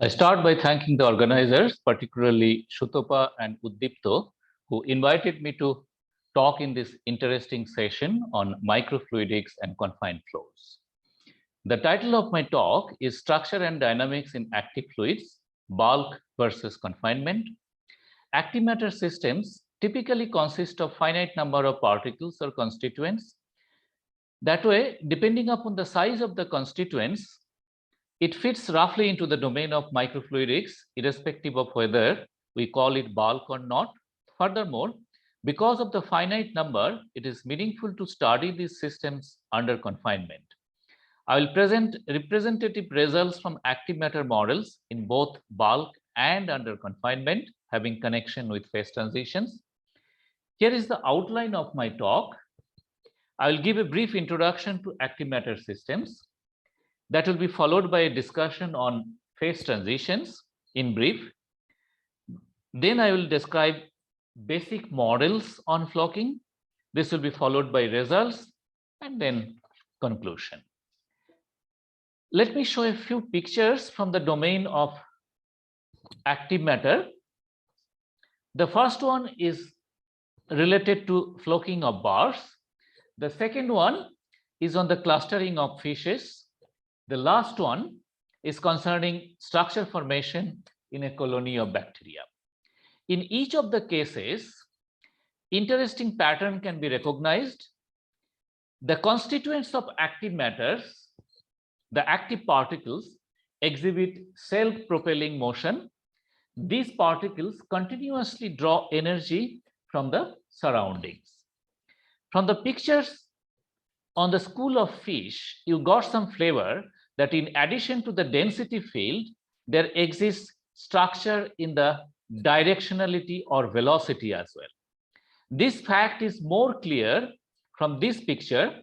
I start by thanking the organizers, particularly Shutopa and Uddipto, who invited me to talk in this interesting session on microfluidics and confined flows. The title of my talk is Structure and Dynamics in Active Fluids, Bulk versus Confinement. Active matter systems typically consist of finite number of particles or constituents. That way, depending upon the size of the constituents, it fits roughly into the domain of microfluidics, irrespective of whether we call it bulk or not. Furthermore, because of the finite number, it is meaningful to study these systems under confinement. I will present representative results from active matter models in both bulk and under confinement, having connection with phase transitions. Here is the outline of my talk. I will give a brief introduction to active matter systems. That will be followed by a discussion on phase transitions in brief. Then I will describe basic models on flocking. This will be followed by results and then conclusion. Let me show a few pictures from the domain of active matter. The first one is related to flocking of bars. The second one is on the clustering of fishes. The last one is concerning structure formation in a colony of bacteria. In each of the cases, interesting pattern can be recognized. The constituents of active matters, the active particles, exhibit self-propelling motion. These particles continuously draw energy from the surroundings. From the pictures on the school of fish, you got some flavor that in addition to the density field, there exists structure in the directionality or velocity as well. This fact is more clear from this picture.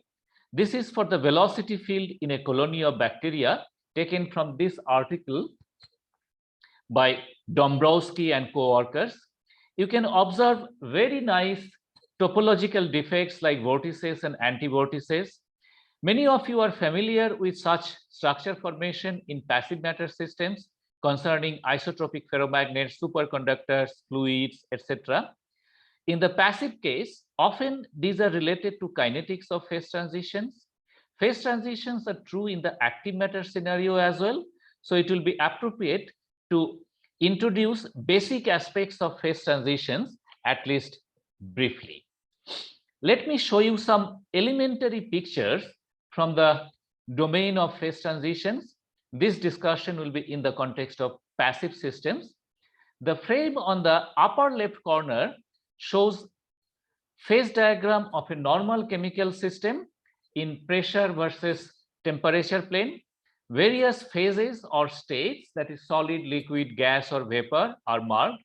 This is for the velocity field in a colony of bacteria taken from this article by Dombrowski and co-workers. You can observe very nice topological defects like vortices and anti-vortices. Many of you are familiar with such structure formation in passive matter systems concerning isotropic ferromagnets, superconductors, fluids, etc. In the passive case, often these are related to kinetics of phase transitions. Phase transitions are true in the active matter scenario as well. So it will be appropriate to introduce basic aspects of phase transitions, at least briefly. Let me show you some elementary pictures from the domain of phase transitions. This discussion will be in the context of passive systems. The frame on the upper left corner shows phase diagram of a normal chemical system in pressure versus temperature plane. Various phases or states, that is solid, liquid, gas, or vapor, are marked.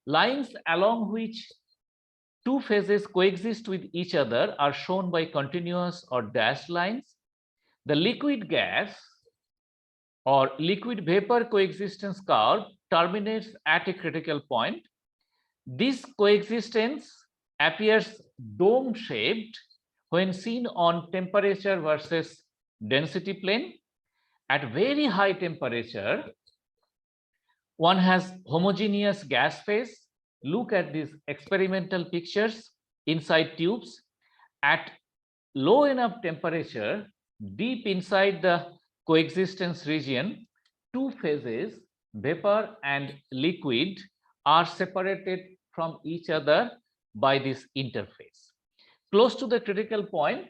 Lines along which two phases coexist with each other are shown by continuous or dashed lines. The liquid gas or liquid vapor coexistence curve terminates at a critical point. This coexistence appears dome-shaped when seen on temperature versus density plane. At very high temperature, one has homogeneous gas phase. Look at these experimental pictures inside tubes. At low enough temperature, deep inside the coexistence region, two phases, vapor and liquid, are separated from each other by this interface. Close to the critical point,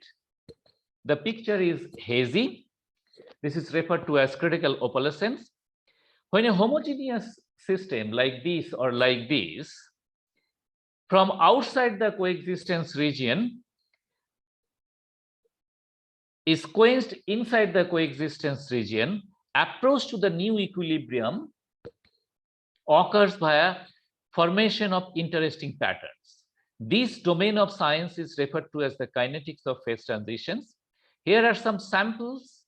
the picture is hazy. This is referred to as critical opalescence. When a homogeneous system like this or like this, from outside the coexistence region, is quenched inside the coexistence region, approach to the new equilibrium occurs via formation of interesting patterns. This domain of science is referred to as the kinetics of phase transitions. Here are some samples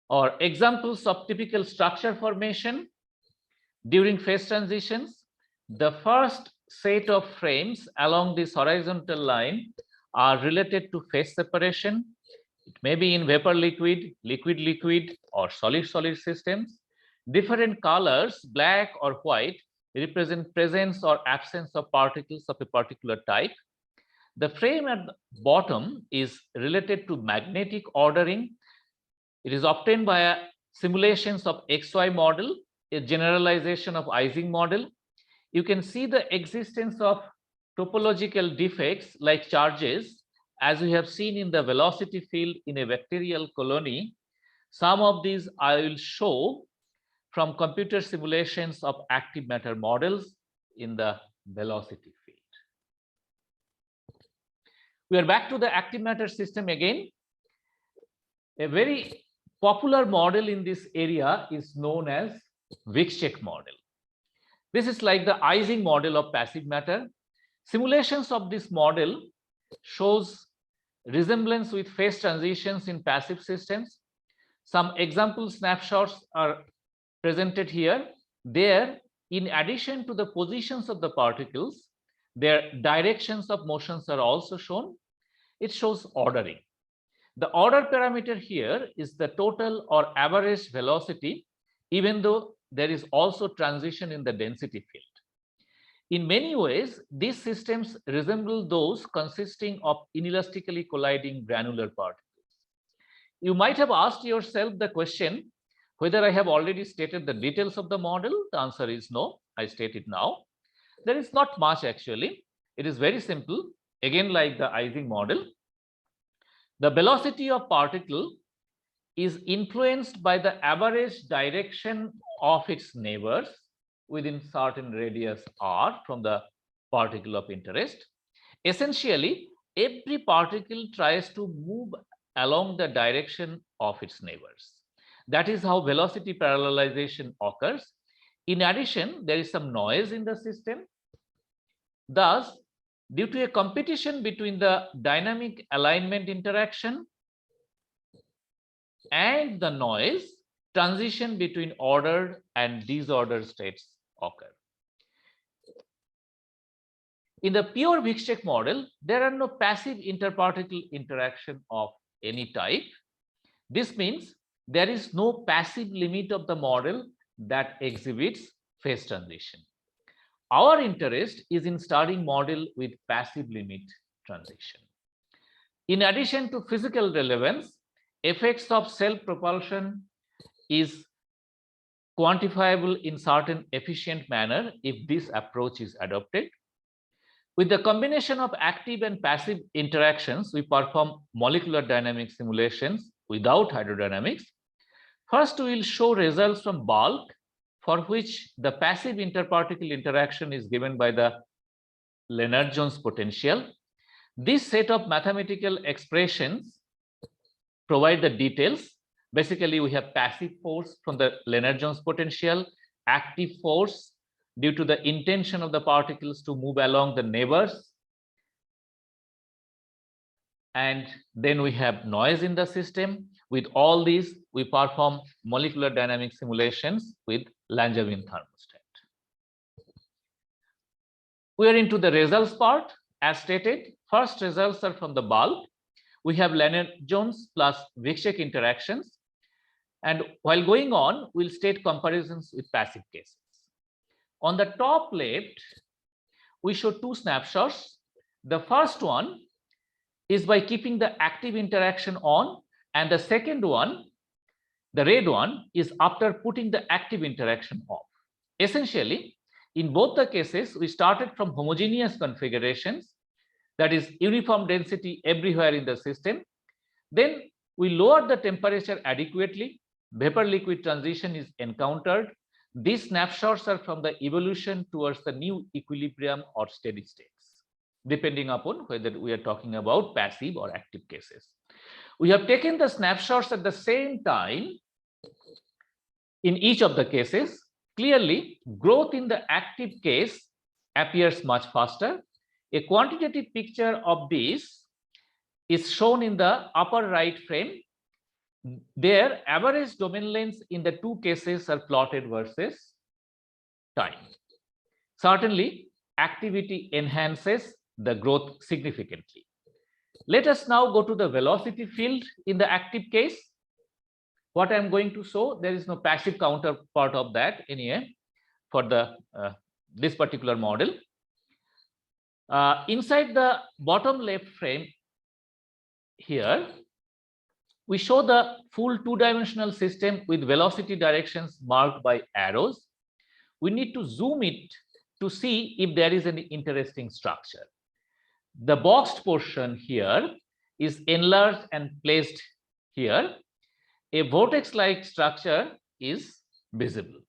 or examples of typical structure formation during phase transitions. The first set of frames along this horizontal line are related to phase separation. It may be in vapor liquid, liquid liquid, or solid solid systems. Different colors, black or white, represent presence or absence of particles of a particular type. The frame at the bottom is related to magnetic ordering. It is obtained by simulations of XY model, a generalization of Ising model. You can see the existence of topological defects like charges, as we have seen in the velocity field in a bacterial colony. Some of these I will show from computer simulations of active matter models in the velocity field. We are back to the active matter system again. A very popular model in this area is known as Vic-Check model. This is like the Ising model of passive matter. Simulations of this model shows resemblance with phase transitions in passive systems. Some example snapshots are presented here. There, in addition to the positions of the particles, their directions of motions are also shown. It shows ordering. The order parameter here is the total or average velocity, even though there is also transition in the density field. In many ways, these systems resemble those consisting of inelastically colliding granular particles. You might have asked yourself the question whether I have already stated the details of the model. The answer is no, I state it now. There is not much actually. It is very simple, again like the Ising model. The velocity of particle is influenced by the average direction of its neighbors within certain radius r from the particle of interest. Essentially, every particle tries to move along the direction of its neighbors. That is how velocity parallelization occurs. In addition, there is some noise in the system. Thus, due to a competition between the dynamic alignment interaction and the noise, transition between ordered and disordered states occur. In the pure Vic-Check model, there are no passive interparticle interaction of any type. This means there is no passive limit of the model that exhibits phase transition. Our interest is in studying model with passive limit transition. In addition to physical relevance, effects of self-propulsion is quantifiable in certain efficient manner if this approach is adopted. With the combination of active and passive interactions, we perform molecular dynamic simulations without hydrodynamics. First, we will show results from bulk, for which the passive interparticle interaction is given by the Lennard-Jones potential. This set of mathematical expressions provide the details. Basically, we have passive force from the Lennard-Jones potential, active force due to the intention of the particles to move along the neighbors. And then we have noise in the system. With all these, we perform molecular dynamic simulations with Langevin thermostat. We are into the results part. As stated, first results are from the bulk. We have Lennard-Jones plus Vic-Check interactions. And while going on, we'll state comparisons with passive cases. On the top left, we show two snapshots. The first one is by keeping the active interaction on, and the second one, the red one, is after putting the active interaction off. Essentially, in both the cases, we started from homogeneous configurations, that is uniform density everywhere in the system. Then we lowered the temperature adequately. Vapor liquid transition is encountered. These snapshots are from the evolution towards the new equilibrium or steady states, depending upon whether we are talking about passive or active cases. We have taken the snapshots at the same time in each of the cases. Clearly, growth in the active case appears much faster. A quantitative picture of this is shown in the upper right frame. Their average domain lengths in the two cases are plotted versus time. Certainly, activity enhances the growth significantly. Let us now go to the velocity field in the active case. What I'm going to show, there is no passive counterpart of that anyway for the this particular model. Inside the bottom left frame here, we show the full two-dimensional system with velocity directions marked by arrows. We need to zoom it to see if there is any interesting structure. The boxed portion here is enlarged and placed here. A vortex-like structure is visible.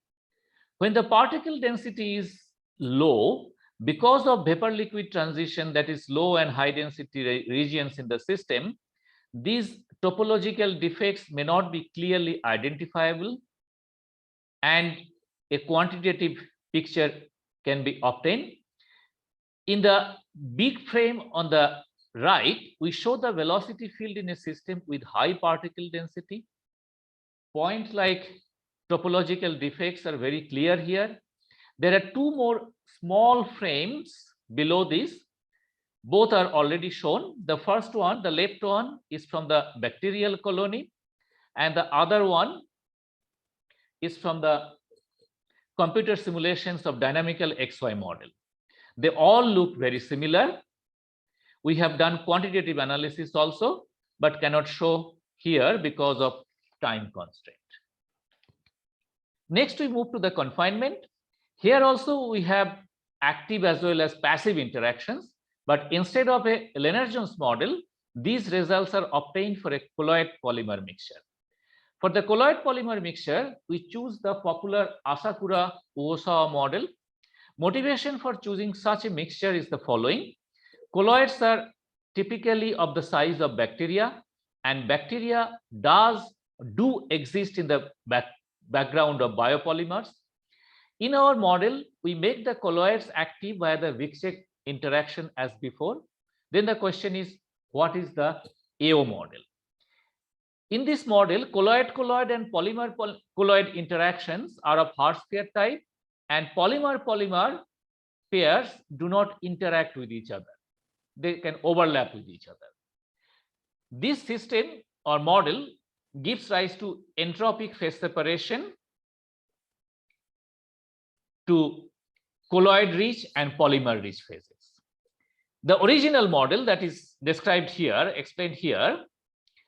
When the particle density is low, because of vapor-liquid transition, that is low and high density regions in the system, these topological defects may not be clearly identifiable, and a quantitative picture can be obtained. In the big frame on the right, we show the velocity field in a system with high particle density. Points like topological defects are very clear here. There are two more small frames below this. Both are already shown. The first one, the left one, is from the bacterial colony, and the other one is from the computer simulations of dynamical XY model. They all look very similar. We have done quantitative analysis also, but cannot show here because of time constraint. Next, we move to the confinement. Here also we have active as well as passive interactions, but instead of a Lennard-Jones model, these results are obtained for a colloid polymer mixture. For the colloid polymer mixture, we choose the popular Asakura-Uosawa model. Motivation for choosing such a mixture is the following. Colloids are typically of the size of bacteria, and bacteria do exist in the background of biopolymers. In our model, we make the colloids active via the Vicsek interaction as before. Then the question is, what is the AO model? In this model, colloid-colloid and polymer-colloid interactions are of Hart-Sphere type, and polymer-polymer pairs do not interact with each other. They can overlap with each other. This system or model gives rise to entropic phase separation to colloid-rich and polymer-rich phases. The original model that is described here, explained here,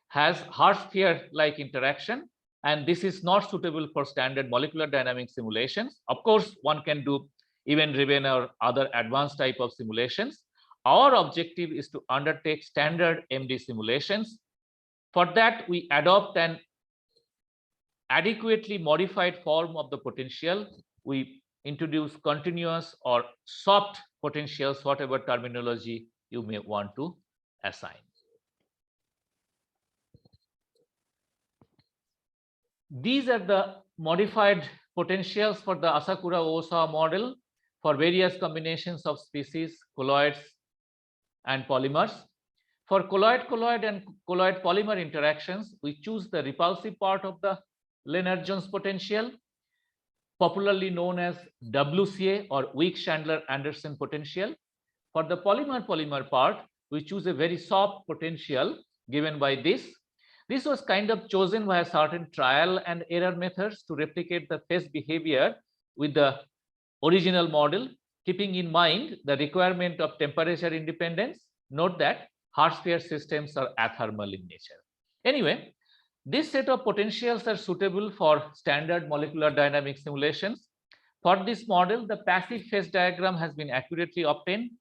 has Hart-Sphere-like interaction, and this is not suitable for standard molecular dynamic simulations. Of course, one can do event-driven or other advanced type of simulations. Our objective is to undertake standard MD simulations. For that, we adopt an adequately modified form of the potential. We introduce continuous or soft potentials, whatever terminology you may want to assign. These are the modified potentials for the Asakura-Uosawa model for various combinations of species, colloids, and polymers. For colloid-colloid and colloid-polymer interactions, we choose the repulsive part of the Lennard-Jones potential, popularly known as WCA or Wick-Chandler-Anderson potential. For the polymer-polymer part, we choose a very soft potential given by this. This was kind of chosen by a certain trial and error methods to replicate the phase behavior with the original model, keeping in mind the requirement of temperature independence. Note that Hart-Sphere systems are athermal in nature. Anyway, this set of potentials are suitable for standard molecular dynamic simulations. For this model, the passive phase diagram has been accurately obtained.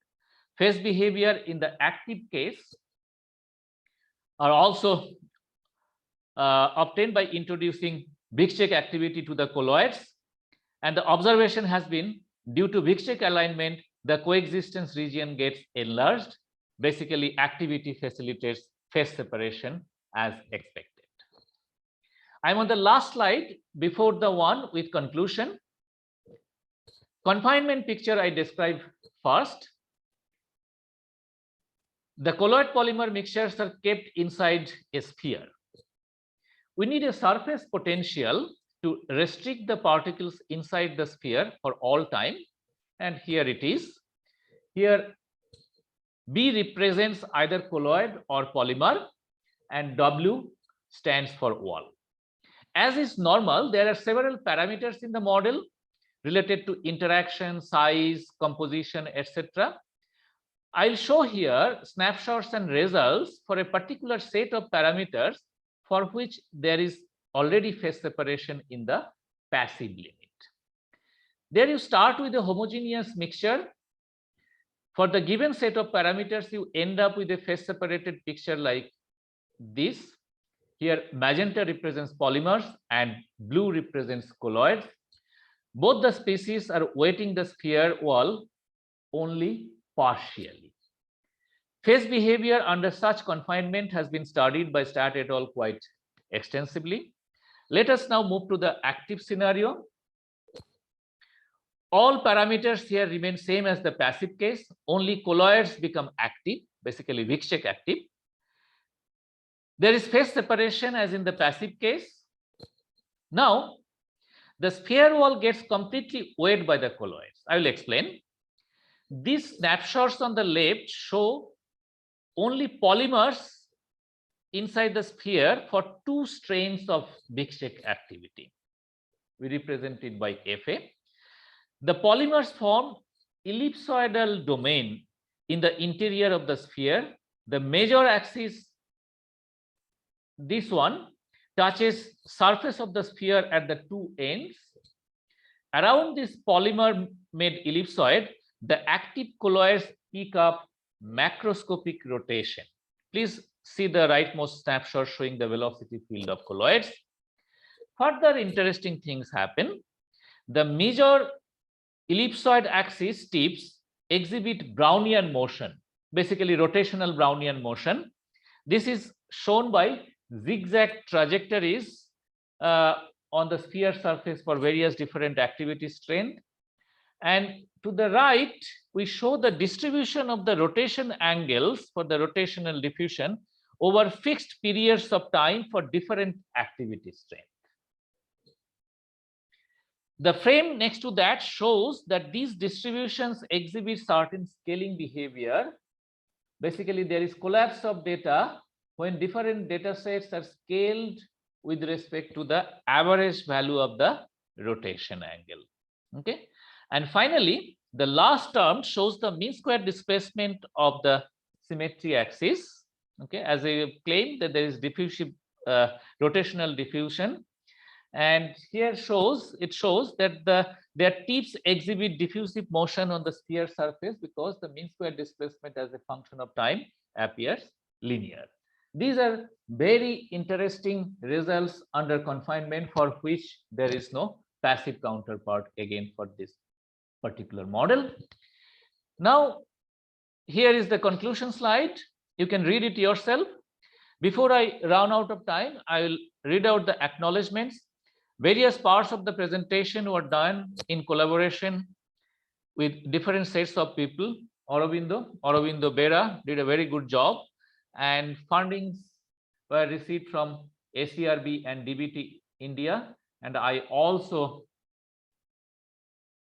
Phase behavior in the active case are also obtained by introducing Vicsek activity to the colloids, and the observation has been due to Vicsek alignment, the coexistence region gets enlarged. Basically, activity facilitates phase separation as expected. I'm on the last slide before the one with conclusion. Confinement picture I described first. The colloid polymer mixtures are kept inside a sphere. We need a surface potential to restrict the particles inside the sphere for all time, and here it is. Here B represents either colloid or polymer, and W stands for wall. as is normal, there are several parameters in the model related to interaction, size, composition, etc. I'll show here snapshots and results for a particular set of parameters for which there is already phase separation in the passive limit. There you start with a homogeneous mixture. For the given set of parameters, you end up with a phase separated picture like this. Here magenta represents polymers and blue represents colloids. Both the species are wetting the sphere wall only partially. Phase behavior under such confinement has been studied by Statt et al. Quite extensively. Let us now move to the active scenario. All parameters here remain same as the passive case, only colloids become active, basically Vic-Check active. There is phase separation as in the passive case. Now, the sphere wall gets completely wet by the colloids. I will explain. These snapshots on the left show only polymers inside the sphere for two strains of Vic-Check activity. We represent it by Fa. The polymers form ellipsoidal domain in the interior of the sphere. The major axis, this one, touches surface of the sphere at the two ends. Around this polymer made ellipsoid, the active colloids pick up macroscopic rotation. Please see the rightmost snapshot showing the velocity field of colloids. Further interesting things happen. The major ellipsoid axis tips exhibit Brownian motion, basically rotational Brownian motion. This is shown by zigzag trajectories on the sphere surface for various different activity strength. And to the right, we show the distribution of the rotation angles for the rotational diffusion over fixed periods of time for different activity strength. The frame next to that shows that these distributions exhibit certain scaling behavior. Basically, there is collapse of data when different data sets are scaled with respect to the average value of the rotation angle. Okay. And finally, the last term shows the mean square displacement of the symmetry axis. Okay, as I claimed that there is diffusive rotational diffusion. And here it shows that their tips exhibit diffusive motion on the sphere surface because the mean square displacement as a function of time appears linear. These are very interesting results under confinement for which there is no passive counterpart again for this particular model. Now, here is the conclusion slide. You can read it yourself. Before I run out of time, I will read out the acknowledgements. Various parts of the presentation were done in collaboration with different sets of people. Aurobindo Bera did a very good job, and fundings were received from ACRB and DBT India. And I also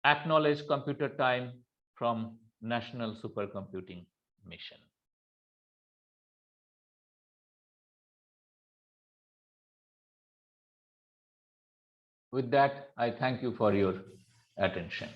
acknowledge Computer Time from National Supercomputing Mission. With that, I thank you for your attention.